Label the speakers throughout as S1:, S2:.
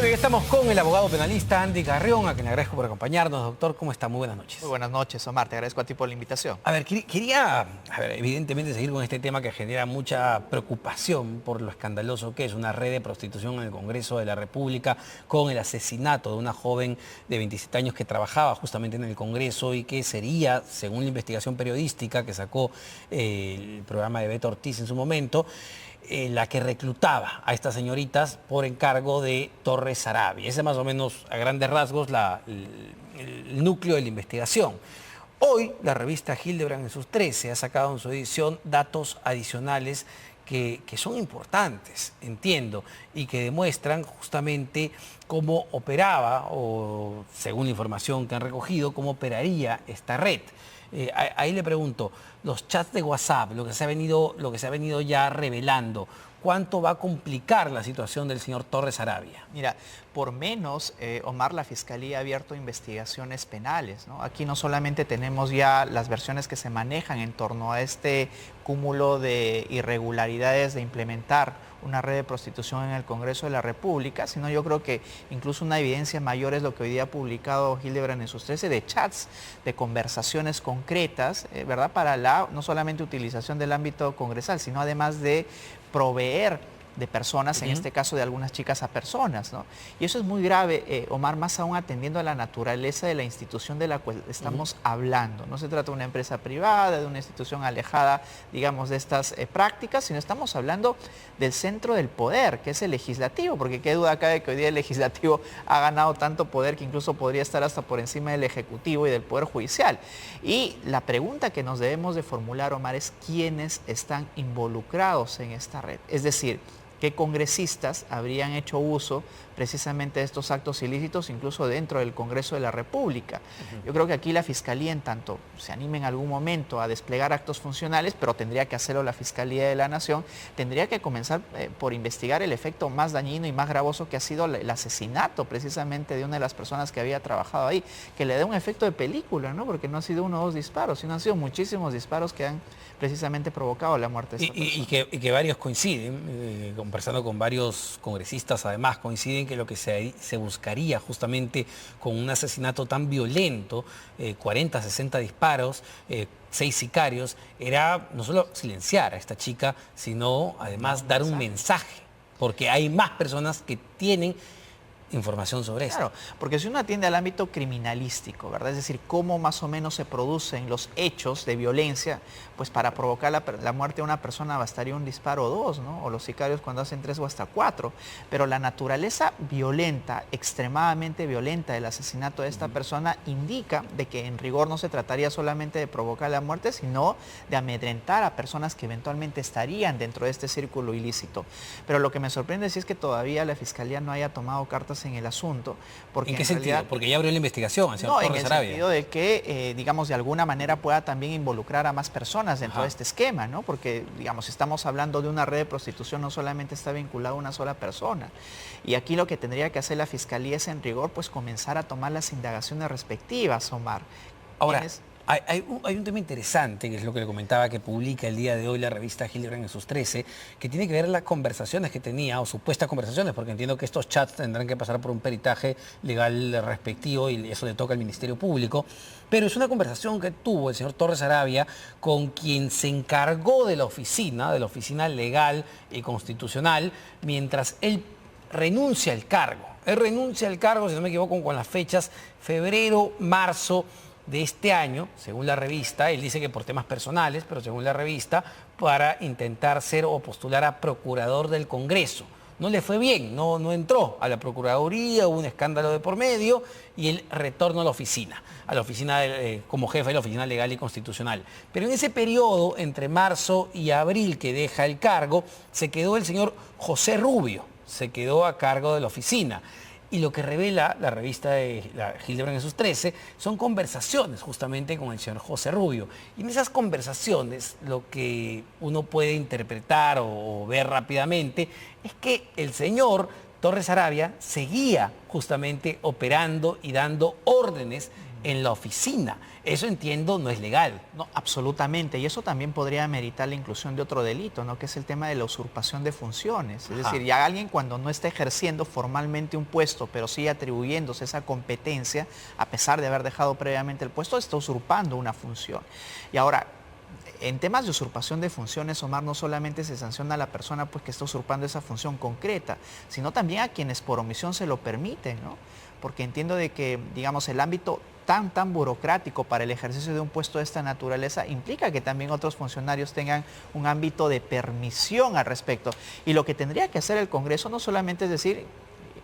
S1: Bueno, ya estamos con el abogado penalista Andy Carrión, a quien le agradezco por acompañarnos. Doctor, ¿cómo está? Muy buenas noches.
S2: Muy buenas noches, Omar. Te agradezco a ti por la invitación.
S1: A ver, quería, evidentemente, seguir con este tema que genera mucha preocupación por lo escandaloso que es una red de prostitución en el Congreso de la República, con el asesinato de una joven de 27 años que trabajaba justamente en el Congreso y que sería, según la investigación periodística que sacó el programa de Beto Ortiz en su momento, la que reclutaba a estas señoritas por encargo de Torres Sarabia. Ese es más o menos, a grandes rasgos, el núcleo de la investigación. Hoy, la revista Hildebrand en sus 13 ha sacado en su edición datos adicionales que son importantes, entiendo, y que demuestran justamente cómo operaba, o según la información que han recogido, cómo operaría esta red. Ahí le pregunto, los chats de WhatsApp, lo que se ha venido ya revelando, ¿cuánto va a complicar la situación del señor Torres Sarabia?
S2: Mira, por menos, Omar, la Fiscalía ha abierto investigaciones penales, ¿no? Aquí no solamente tenemos ya las versiones que se manejan en torno a este cúmulo de irregularidades de implementar una red de prostitución en el Congreso de la República, sino yo creo que incluso una evidencia mayor es lo que hoy día ha publicado Hildebrand en sus 13 de chats, de conversaciones concretas, ¿verdad? Para la no solamente utilización del ámbito congresal, sino además de proveer de personas, en este caso de algunas chicas a personas, ¿no? Y eso es muy grave, Omar, más aún atendiendo a la naturaleza de la institución de la cual estamos hablando. No se trata de una empresa privada, de una institución alejada, digamos, de estas prácticas, sino estamos hablando del centro del poder, que es el legislativo, porque qué duda cabe que hoy día el legislativo ha ganado tanto poder que incluso podría estar hasta por encima del ejecutivo y del poder judicial. Y la pregunta que nos debemos de formular, Omar, es quiénes están involucrados en esta red. Es decir, qué congresistas habrían hecho uso precisamente de estos actos ilícitos, incluso dentro del Congreso de la República. Yo creo que aquí la Fiscalía, en tanto se anime en algún momento a desplegar actos funcionales, pero tendría que hacerlo la Fiscalía de la Nación, tendría que comenzar por investigar el efecto más dañino y más gravoso que ha sido el asesinato precisamente de una de las personas que había trabajado ahí, que le dé un efecto de película, ¿no? Porque no ha sido uno o dos disparos, sino han sido muchísimos disparos que han precisamente provocado la muerte de esta persona.
S1: Y que varios coinciden, conversando con varios congresistas, además coinciden que lo que se buscaría justamente con un asesinato tan violento, 40, 60 disparos, 6 sicarios, era no solo silenciar a esta chica, sino además dar un mensaje, porque hay más personas que tienen información sobre eso.
S2: Claro, porque si uno atiende al ámbito criminalístico, ¿verdad? Es decir, cómo más o menos se producen los hechos de violencia, pues para provocar la muerte de una persona bastaría un disparo o dos, ¿no? O los sicarios cuando hacen 3 o hasta 4. Pero la naturaleza violenta, extremadamente violenta del asesinato de esta persona indica de que en rigor no se trataría solamente de provocar la muerte, sino de amedrentar a personas que eventualmente estarían dentro de este círculo ilícito. Pero lo que me sorprende sí es que todavía la Fiscalía no haya tomado cartas en el asunto. Porque
S1: ¿En qué sentido? Porque ya abrió la investigación, al señor Torres Sarabia.
S2: En el sentido de que, digamos, de alguna manera pueda también involucrar a más personas dentro de este esquema, ¿no? Porque, digamos, estamos hablando de una red de prostitución, no solamente está vinculada a una sola persona. Y aquí lo que tendría que hacer la Fiscalía es, en rigor, pues comenzar a tomar las indagaciones respectivas, Omar.
S1: Ahora, hay un tema interesante, que es lo que le comentaba, que publica el día de hoy la revista Hildebrand en sus 13, que tiene que ver las conversaciones que tenía, o supuestas conversaciones, porque entiendo que estos chats tendrán que pasar por un peritaje legal respectivo y eso le toca al Ministerio Público, pero es una conversación que tuvo el señor Torres Sarabia con quien se encargó de la oficina legal y constitucional, mientras él renuncia al cargo. Él renuncia al cargo, si no me equivoco, con las fechas febrero, marzo de este año, según la revista. Él dice que por temas personales, pero según la revista, para intentar ser o postular a procurador del Congreso. No le fue bien, no entró a la Procuraduría, hubo un escándalo de por medio y él retornó a la oficina como jefe de la Oficina Legal y Constitucional. Pero en ese periodo, entre marzo y abril que deja el cargo, se quedó el señor José Rubio, se quedó a cargo de la oficina. Y lo que revela la revista de Hildebrand en sus 13 son conversaciones justamente con el señor José Rubio. Y en esas conversaciones lo que uno puede interpretar o ver rápidamente es que el señor Torres Sarabia seguía justamente operando y dando órdenes en la oficina. Eso entiendo no es legal.
S2: No, absolutamente. Y eso también podría ameritar la inclusión de otro delito, ¿no? Que es el tema de la usurpación de funciones. Es decir, ya alguien cuando no está ejerciendo formalmente un puesto, pero sigue atribuyéndose esa competencia, a pesar de haber dejado previamente el puesto, está usurpando una función. Y ahora, en temas de usurpación de funciones, Omar, no solamente se sanciona a la persona pues, que está usurpando esa función concreta, sino también a quienes por omisión se lo permiten, ¿no? Porque entiendo de que, digamos, el ámbito tan burocrático para el ejercicio de un puesto de esta naturaleza implica que también otros funcionarios tengan un ámbito de permisión al respecto. Y lo que tendría que hacer el Congreso no solamente es decir,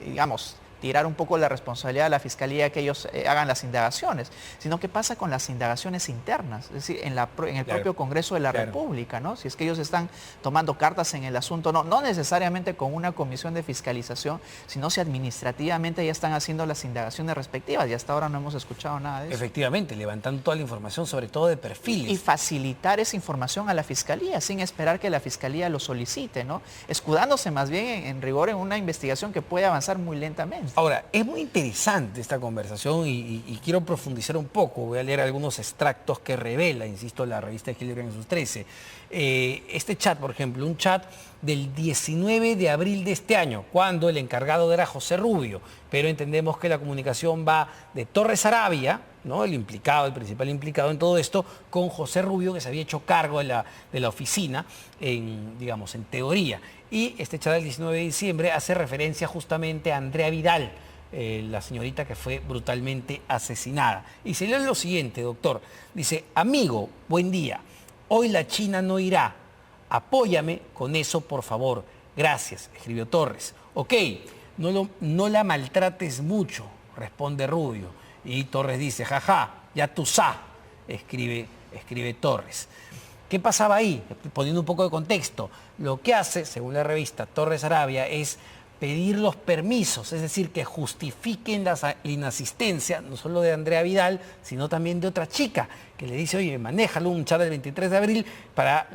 S2: digamos, tirar un poco la responsabilidad a la Fiscalía que ellos hagan las indagaciones, sino qué pasa con las indagaciones internas, es decir, en el propio Congreso de la República, ¿no? Si es que ellos están tomando cartas en el asunto, no necesariamente con una comisión de fiscalización, sino si administrativamente ya están haciendo las indagaciones respectivas, y hasta ahora no hemos escuchado nada de eso.
S1: Efectivamente, levantando toda la información, sobre todo de perfiles.
S2: Y facilitar esa información a la Fiscalía, sin esperar que la Fiscalía lo solicite, ¿no? Escudándose más bien en rigor en una investigación que puede avanzar muy lentamente.
S1: Ahora, es muy interesante esta conversación y quiero profundizar un poco. Voy a leer algunos extractos que revela, insisto, la revista Hildebrand en sus 13. Este chat, por ejemplo, un chat del 19 de abril de este año, cuando el encargado era José Rubio, pero entendemos que la comunicación va de Torres Arabia, ¿no? El principal implicado en todo esto, con José Rubio, que se había hecho cargo de la oficina, digamos, en teoría. Y este chat del 19 de diciembre hace referencia justamente a Andrea Vidal, la señorita que fue brutalmente asesinada. Y se lee lo siguiente, doctor. Dice, amigo, buen día. Hoy la China no irá. Apóyame con eso, por favor. Gracias, escribió Torres. Ok, no la maltrates mucho, responde Rubio. Y Torres dice, jaja, ya tú sa, escribe Torres. ¿Qué pasaba ahí? Poniendo un poco de contexto. Lo que hace, según la revista Torres Arabia, es pedir los permisos, es decir, que justifiquen la inasistencia, no solo de Andrea Vidal, sino también de otra chica, que le dice, oye, manéjalo, un chat del 23 de abril para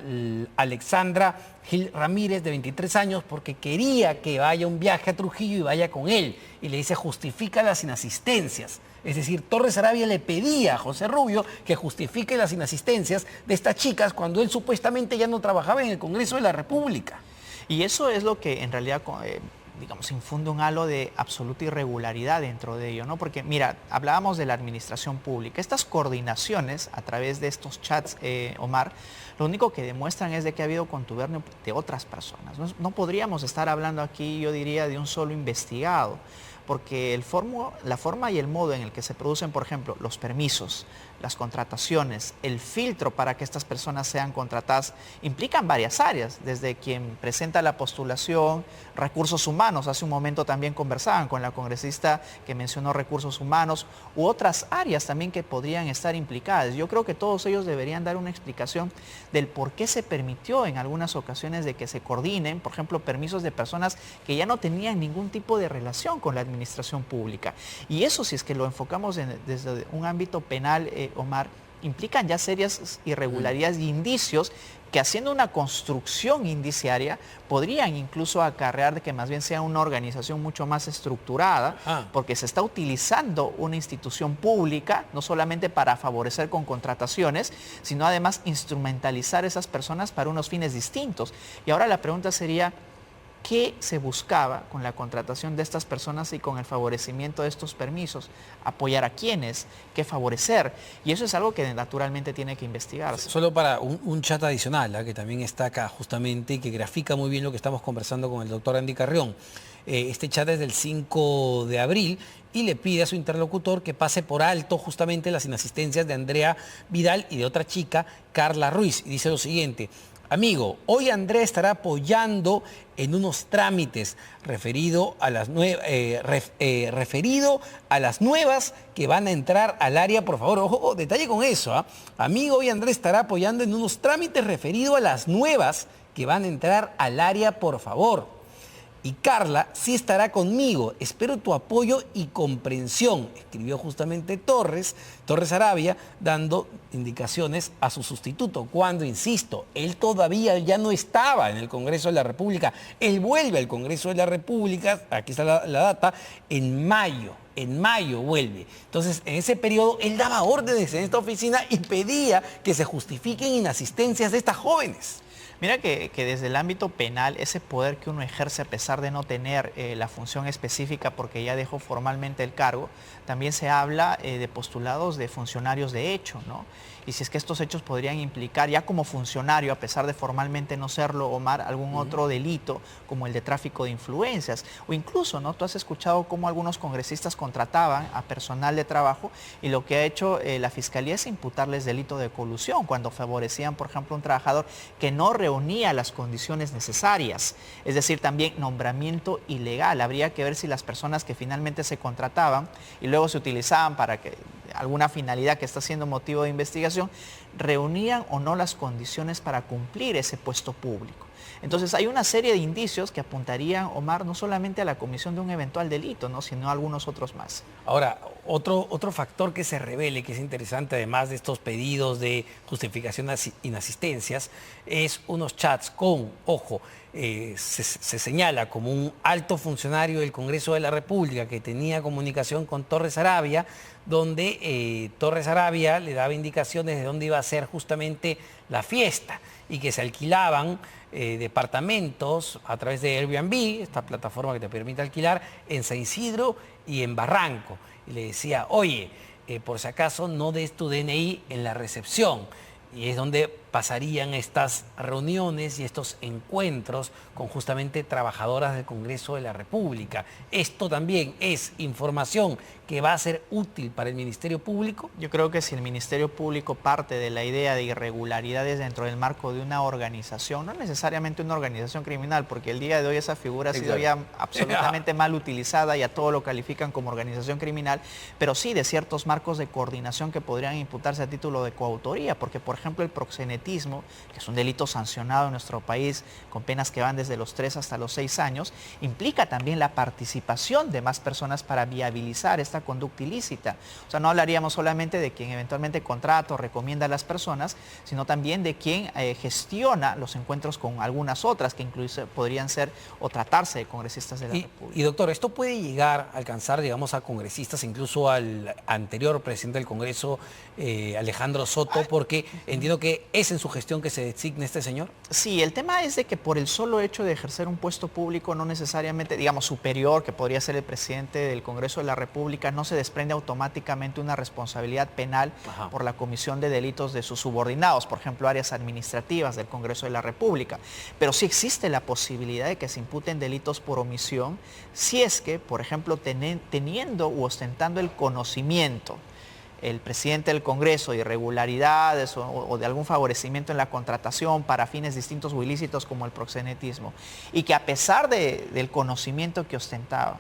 S1: Alexandra Gil Ramírez, de 23 años, porque quería que vaya un viaje a Trujillo y vaya con él. Y le dice, justifica las inasistencias. Es decir, Torres Arabia le pedía a José Rubio que justifique las inasistencias de estas chicas cuando él supuestamente ya no trabajaba en el Congreso de la República.
S2: Y eso es lo que en realidad, digamos, infunde un halo de absoluta irregularidad dentro de ello, ¿no? Porque, mira, hablábamos de la administración pública. Estas coordinaciones a través de estos chats, Omar, lo único que demuestran es de que ha habido contubernio de otras personas. No podríamos estar hablando aquí, yo diría, de un solo investigado, porque la forma y el modo en el que se producen, por ejemplo, los permisos, las contrataciones, el filtro para que estas personas sean contratadas, implican varias áreas, desde quien presenta la postulación, recursos humanos, hace un momento también conversaban con la congresista que mencionó recursos humanos, u otras áreas también que podrían estar implicadas. Yo creo que todos ellos deberían dar una explicación del por qué se permitió en algunas ocasiones de que se coordinen, por ejemplo, permisos de personas que ya no tenían ningún tipo de relación con la administración pública. Y eso, si es que lo enfocamos desde un ámbito penal, Omar, implican ya serias irregularidades y indicios que, haciendo una construcción indiciaria, podrían incluso acarrear de que más bien sea una organización mucho más estructurada, porque se está utilizando una institución pública, no solamente para favorecer con contrataciones, sino además instrumentalizar a esas personas para unos fines distintos. Y ahora la pregunta sería, ¿qué se buscaba con la contratación de estas personas y con el favorecimiento de estos permisos? ¿Apoyar a quiénes? ¿Qué favorecer? Y eso es algo que naturalmente tiene que investigarse.
S1: Solo para un chat adicional, que también está acá justamente y que grafica muy bien lo que estamos conversando con el doctor Andy Carrión. Este chat es del 5 de abril y le pide a su interlocutor que pase por alto justamente las inasistencias de Andrea Vidal y de otra chica, Carla Ruiz. Y dice lo siguiente: amigo, hoy Andrea estará apoyando en unos trámites referido a las nuevas que van a entrar al área, por favor, ojo, detalle con eso, Amigo, hoy Andrea estará apoyando en unos trámites referido a las nuevas que van a entrar al área, por favor. Y Carla sí estará conmigo. Espero tu apoyo y comprensión, escribió justamente Torres Arabia, dando indicaciones a su sustituto, cuando, insisto, él todavía ya no estaba en el Congreso de la República. Él vuelve al Congreso de la República, aquí está la data, en mayo vuelve. Entonces, en ese periodo, él daba órdenes en esta oficina y pedía que se justifiquen inasistencias de estas jóvenes.
S2: Mira que desde el ámbito penal, ese poder que uno ejerce a pesar de no tener la función específica porque ya dejó formalmente el cargo, también se habla de postulados de funcionarios de hecho, ¿no? Y si es que estos hechos podrían implicar ya como funcionario, a pesar de formalmente no serlo, Omar, algún otro delito como el de tráfico de influencias. O incluso, ¿no? Tú has escuchado cómo algunos congresistas contrataban a personal de trabajo y lo que ha hecho la Fiscalía es imputarles delito de colusión cuando favorecían, por ejemplo, a un trabajador que no reunía las condiciones necesarias. Es decir, también nombramiento ilegal. Habría que ver si las personas que finalmente se contrataban y luego se utilizaban para que alguna finalidad que está siendo motivo de investigación, reunían o no las condiciones para cumplir ese puesto público. Entonces hay una serie de indicios que apuntarían, Omar, no solamente a la comisión de un eventual delito, ¿no?, sino a algunos otros más.
S1: Ahora, otro factor que se revele, que es interesante, además de estos pedidos de justificación de inasistencias, es unos chats con, ojo, se señala como un alto funcionario del Congreso de la República que tenía comunicación con Torres Arabia, donde Torres Arabia le daba indicaciones de dónde iba a ser justamente la fiesta y que se alquilaban departamentos a través de Airbnb, esta plataforma que te permite alquilar, en San Isidro y en Barranco. Y le decía, oye, por si acaso no des tu DNI en la recepción. Y es donde pasarían estas reuniones y estos encuentros con justamente trabajadoras del Congreso de la República. Esto también es información que va a ser útil para el Ministerio Público.
S2: Yo creo que si el Ministerio Público parte de la idea de irregularidades dentro del marco de una organización, no necesariamente una organización criminal, porque el día de hoy esa figura ha sido ya absolutamente mal utilizada y a todo lo califican como organización criminal, pero sí de ciertos marcos de coordinación que podrían imputarse a título de coautoría, porque por ejemplo el proxenetismo, que es un delito sancionado en nuestro país con penas que van desde los 3 hasta los 6 años, implica también la participación de más personas para viabilizar esta conducta ilícita. O sea, no hablaríamos solamente de quien eventualmente contrata o recomienda a las personas, sino también de quien gestiona los encuentros con algunas otras, que incluso podrían ser o tratarse de congresistas de la República.
S1: Y doctor, esto puede llegar a alcanzar, digamos, a congresistas, incluso al anterior presidente del Congreso, Alejandro Soto, porque entiendo que es en su gestión que se designe este señor.
S2: Sí, el tema es de que por el solo hecho de ejercer un puesto público, no necesariamente, digamos, superior, que podría ser el presidente del Congreso de la República, no se desprende automáticamente una responsabilidad penal por la comisión de delitos de sus subordinados, por ejemplo, áreas administrativas del Congreso de la República. Pero sí existe la posibilidad de que se imputen delitos por omisión si es que, por ejemplo, teniendo u ostentando el conocimiento el presidente del Congreso de irregularidades o de algún favorecimiento en la contratación para fines distintos o ilícitos como el proxenetismo, y que a pesar del conocimiento que ostentaba,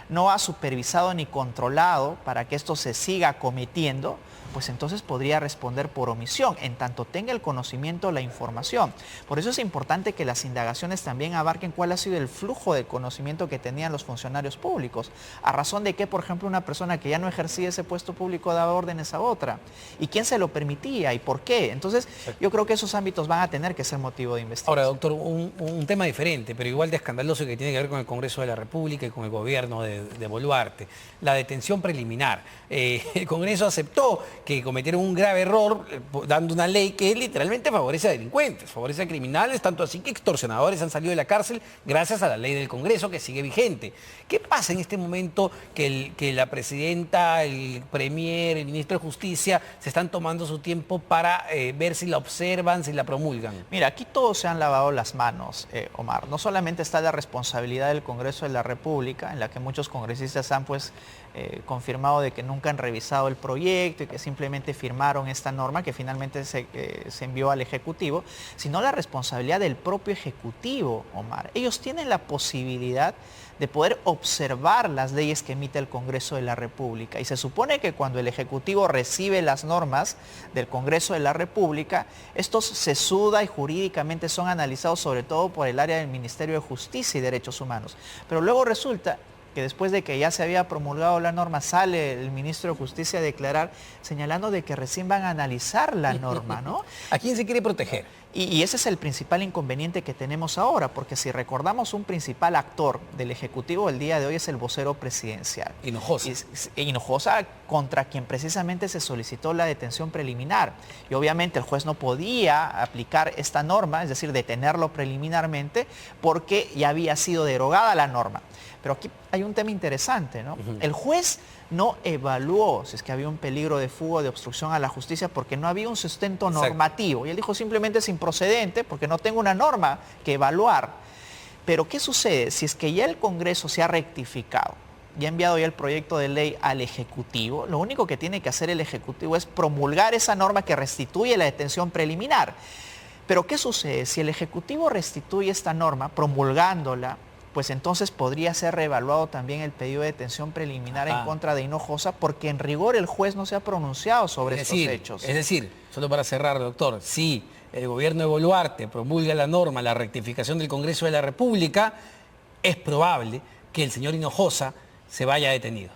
S2: no ha supervisado ni controlado para que esto se siga cometiendo, pues entonces podría responder por omisión, en tanto tenga el conocimiento, la información. Por eso es importante que las indagaciones también abarquen cuál ha sido el flujo de conocimiento que tenían los funcionarios públicos, a razón de que, por ejemplo, una persona que ya no ejercía ese puesto público daba órdenes a otra, y quién se lo permitía y por qué. Entonces, yo creo que esos ámbitos van a tener que ser motivo de investigación.
S1: Ahora, doctor, un tema diferente, pero igual de escandaloso, que tiene que ver con el Congreso de la República y con el gobierno de Boluarte, la detención preliminar. El Congreso aceptó que cometieron un grave error dando una ley que literalmente favorece a delincuentes, favorece a criminales, tanto así que extorsionadores han salido de la cárcel gracias a la ley del Congreso que sigue vigente. ¿Qué pasa en este momento que la presidenta, el premier, el ministro de Justicia se están tomando su tiempo para ver si la observan, si la promulgan?
S2: Mira, aquí todos se han lavado las manos, Omar. No solamente está la responsabilidad del Congreso de la República, en la que muchos congresistas han confirmado de que nunca han revisado el proyecto y que simplemente simplemente firmaron esta norma que finalmente se envió al Ejecutivo, sino la responsabilidad del propio Ejecutivo, Omar. Ellos tienen la posibilidad de poder observar las leyes que emite el Congreso de la República. Y se supone que cuando el Ejecutivo recibe las normas del Congreso de la República, estos se suda y jurídicamente son analizados sobre todo por el área del Ministerio de Justicia y Derechos Humanos. Pero luego resulta que después de que ya se había promulgado la norma, sale el ministro de Justicia a declarar, señalando de que recién van a analizar la norma, ¿no?
S1: ¿A quién se quiere proteger?
S2: Y ese es el principal inconveniente que tenemos ahora, porque si recordamos, un principal actor del Ejecutivo el día de hoy es el vocero presidencial.
S1: Hinojosa.
S2: Hinojosa, contra quien precisamente se solicitó la detención preliminar. Y obviamente el juez no podía aplicar esta norma, es decir, detenerlo preliminarmente, porque ya había sido derogada la norma. Pero aquí hay un tema interesante, ¿no? El juez no evaluó si es que había un peligro de fuga o de obstrucción a la justicia porque no había un sustento normativo. Y él dijo simplemente es improcedente porque no tengo una norma que evaluar. Pero ¿qué sucede? Si es que ya el Congreso se ha rectificado y ha enviado ya el proyecto de ley al Ejecutivo, lo único que tiene que hacer el Ejecutivo es promulgar esa norma que restituye la detención preliminar. Pero ¿qué sucede? Si el Ejecutivo restituye esta norma promulgándola, pues entonces podría ser reevaluado también el pedido de detención preliminar en contra de Hinojosa, porque en rigor el juez no se ha pronunciado sobre estos hechos.
S1: Es decir, solo para cerrar, doctor, si el gobierno de Boluarte promulga la norma, la rectificación del Congreso de la República, es probable que el señor Hinojosa se vaya detenido.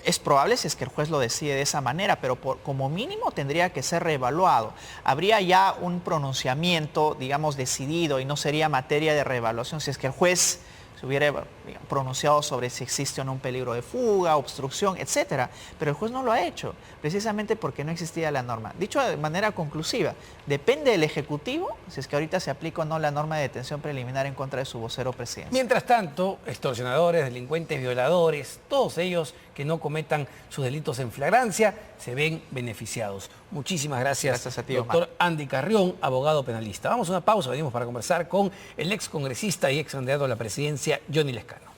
S2: Es probable si es que el juez lo decide de esa manera, pero como mínimo tendría que ser reevaluado. Habría ya un pronunciamiento, digamos, decidido y no sería materia de reevaluación si es que el juez se hubiera pronunciado sobre si existe o no un peligro de fuga, obstrucción, etcétera. Pero el juez no lo ha hecho, precisamente porque no existía la norma. Dicho de manera conclusiva, depende del Ejecutivo si es que ahorita se aplica o no la norma de detención preliminar en contra de su vocero presidencial.
S1: Mientras tanto, extorsionadores, delincuentes, violadores, todos ellos que no cometan sus delitos en flagrancia, se ven beneficiados. Muchísimas gracias
S2: a ti,
S1: doctor
S2: Omar.
S1: Andy Carrión, abogado penalista. Vamos a una pausa, venimos para conversar con el ex congresista y ex candidato a la presidencia, Johnny Lescano.